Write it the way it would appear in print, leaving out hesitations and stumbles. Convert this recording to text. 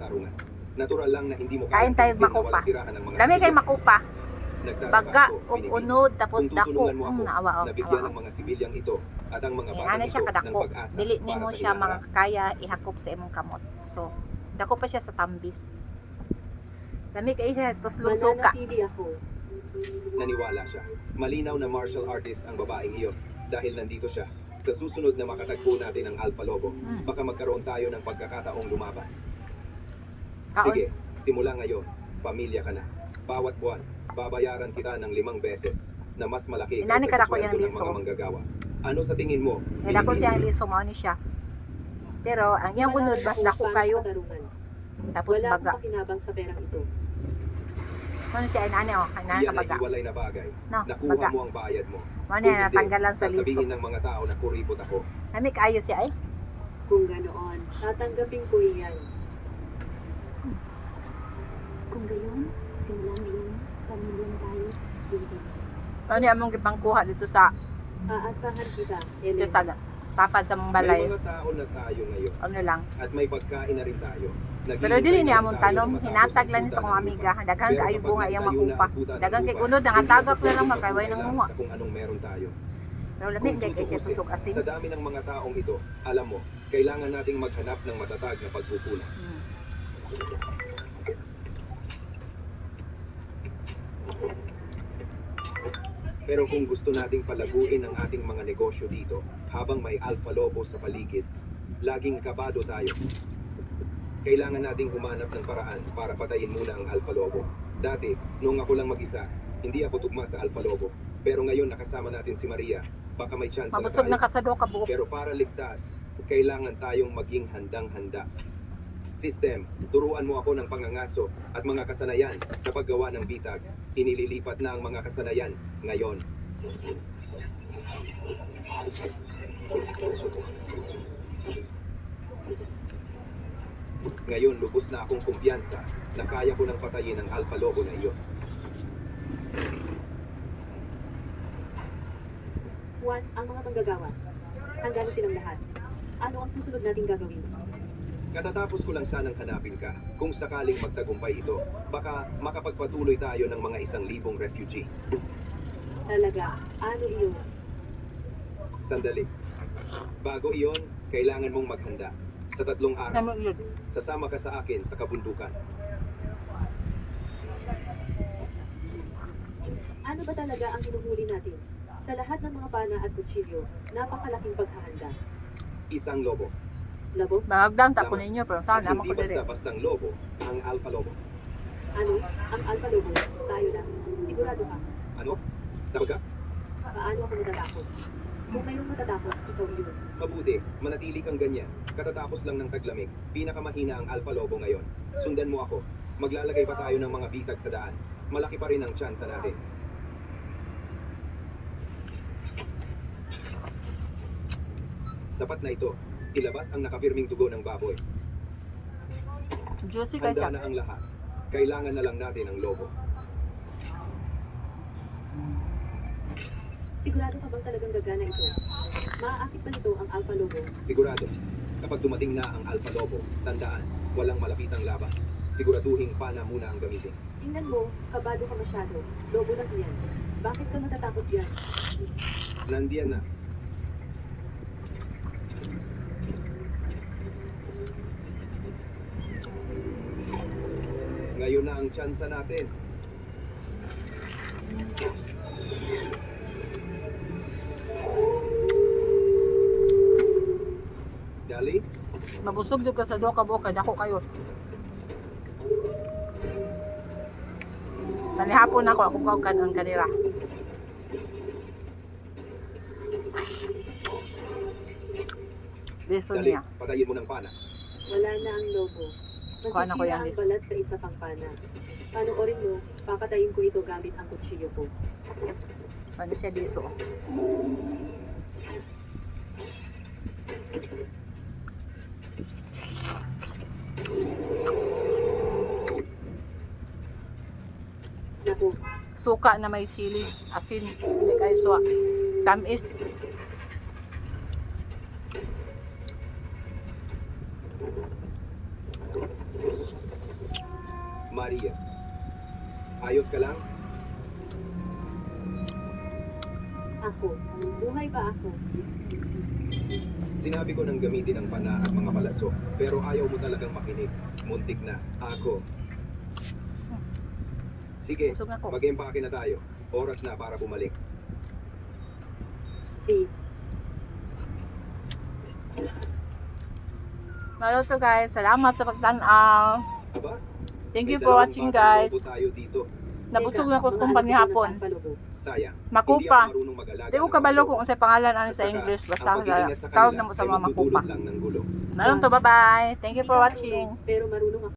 katarungan. Natural lang na hindi mo Kain tayo pinsin na makupa. walang tirahan ng mga Dami kay sibilyan. makupa. Nagtataka Baga ako, og Pinipig, unod tapos kung dako. tutulungan mo ako Naawa na bigyan awa. ng mga sibilyang ito at ang mga Yan batang na ito siya ng kadako. pag-asa Dili para nimo sa siya hinaharap. makakaya ihakop sa imong kamot. So, dako pa siya sa tambis. Dami kay siya tuslog suka. Mananatili ako. Naniwala siya. Malinaw na martial artist ang babaeng iyon dahil nandito siya. Sa susunod na makatagpo natin ang Alpha Lobo, baka magkaroon tayo ng pagkakataong lumaban. Kaon. Sige, simula ngayon, pamilya ka na. Bawat buwan, babayaran kita ng 5 beses na mas malaki Inani kaysa ka sa dako yang sweldo ng liso. mga manggagawa. Ano sa tingin mo? Dako Pinipili? siya ang liso mao ni siya. Pero ang iyang unod Wala mas akong dako kayo. katarungan. Tapos Wala baga. akong pakinabang sa perang ito. Ano siya inani oh, inani Yan ka ay baga. hiwalay na bagay. No, Nakuha baga. mo ang bayad mo. Mao Kung na hindi, natanggalan sa liso. sasabihin ng mga tao na kuripot ako. Dami kaayo siya ay. Kung ganoon, tatanggapin ko iyan. Kung gayon, simula ngayon, pamilya na tayo, baby. Ano niya among gipangkuha dito sa Aasahan kita, dito Ellen. sa tapad sa mong balay. May mga tao na tayo ngayon Ano lang. at may pagkain na rin tayo. Pero dili niya among tanom, hinatag lang ni sa kong amiga. Daghang kaayo bunga iyang makupa. Daghang kay kunod nangatagak na lang magkayway ng muha. Sa kung anong meron tayo. Pero lamig dai kay siya tuslog asin. Sa dami ng mga taong ito, alam mo, kailangan nating maghanap ng matatag na pagkukulang. Pero kung gusto nating palaguin ang ating mga negosyo dito, habang may Alpha Lobo sa paligid, laging kabado tayo. Kailangan nating humanap ng paraan para patayin muna ang Alpha Lobo. Dati, nung ako lang mag-isa, hindi ako tugma sa Alpha Lobo. Pero ngayon nakasama natin si Maria, baka may chance na Mabusog tayo. na kasado ka buok. Pero para ligtas, kailangan tayong maging handang-handa. System, turuan mo ako ng pangangaso at mga kasanayan sa paggawa ng bitag. Inililipat na ang mga kasanayan ngayon. Ngayon, lubos na akong kumpiyansa na kaya ko nang patayin ang Alpha Lobo na iyon. Juan, ang mga manggagawa. Hanggang silang lahat. Ano ang susunod nating gagawin? Katatapos ko lang sanang hanapin ka. Kung sakaling magtagumpay ito, baka makapagpatuloy tayo ng mga 1,000 refugee. Talaga, ano iyon? Sandali. Bago iyon, kailangan mong maghanda. Sa 3 araw, Namo yun. sasama ka sa akin sa kabundukan. Ano ba talaga ang hinuhuli natin? Sa lahat ng mga pana at kutsilyo, napakalaking paghahanda. 1 lobo. Labo? Mahagdan ta ko ninyo pero At sana hindi mo ko diri. basta-bastang lobo, ang Alpha Lobo. Ano? Ang Alpha Lobo? Tayo na. Sigurado ka. Ano? Tabaga? Paano ako matatakot? Kung mayroong matatakot, ikaw iyon. Mabuti, manatili kang ganyan. Katatapos lang ng taglamig, pinakamahina ang Alpha Lobo ngayon. Sundan mo ako. Maglalagay pa tayo ng mga bitag sa daan. Malaki pa rin ang tsansa natin. Sapat na ito. Ilabas ang nakapirming dugo ng baboy. Juicy kay Handa siya. na ang lahat. Kailangan na lang natin ang lobo. Sigurado ka bang talagang gagana ito? Maaakit ba nito ang Alpha Lobo? Sigurado, kapag dumating na ang Alpha Lobo, tandaan, walang malapitang laban. Siguraduhin pana muna ang gamitin. Tingnan mo, kabado ka masyado. Lobo lang iyan. Bakit ka natatakot yan? Nandiyan na. Ngayon na ang tsansa natin. Dali, Mabusog jud ka sa duha ka buok kay dako kayo. Panihapon ako akong kaukan ang kanira. Liso dali, niya. patayin mo ng pana. Wala na ang lobo. Kuha na ko Masisira yan, ang Liz. balat sa isa pang pana. Panoorin mo, papatayin ko ito gamit ang kutsilyo ko. Ano siya liso? Naku, Suka na may sili, asin, hindi kayo suwa. Tamis. Maria. Ayos ka lang? Ako. Buhay ba ako? Sinabi ko nang gamitin ang pana at mga palaso, pero ayaw mo talagang makinig. Muntik na. Ako. Sige, Busog na ko. mag-empake na tayo. Oras na para bumalik. Si. Maluto guys, salamat sa pagtanaw. Aba? Thank you may for dalawang watching batang guys. lobo tayo dito. Nabusog Teka, na ko mga kung alipin panihapon. ng alpalobo. Sayang. Makupa. Hindi ako marunong mag-alaga Di ko ng kabalo mga kung lobo. unsay pangalan ani At sa saka, English. Basta ang pag-iingat sa tawag kanila na mo sa ay mga makupa. magdudulot lang ng gulo. Maluto, bye-bye. Thank you for Hindi ako watching. marunong, pero marunong ako.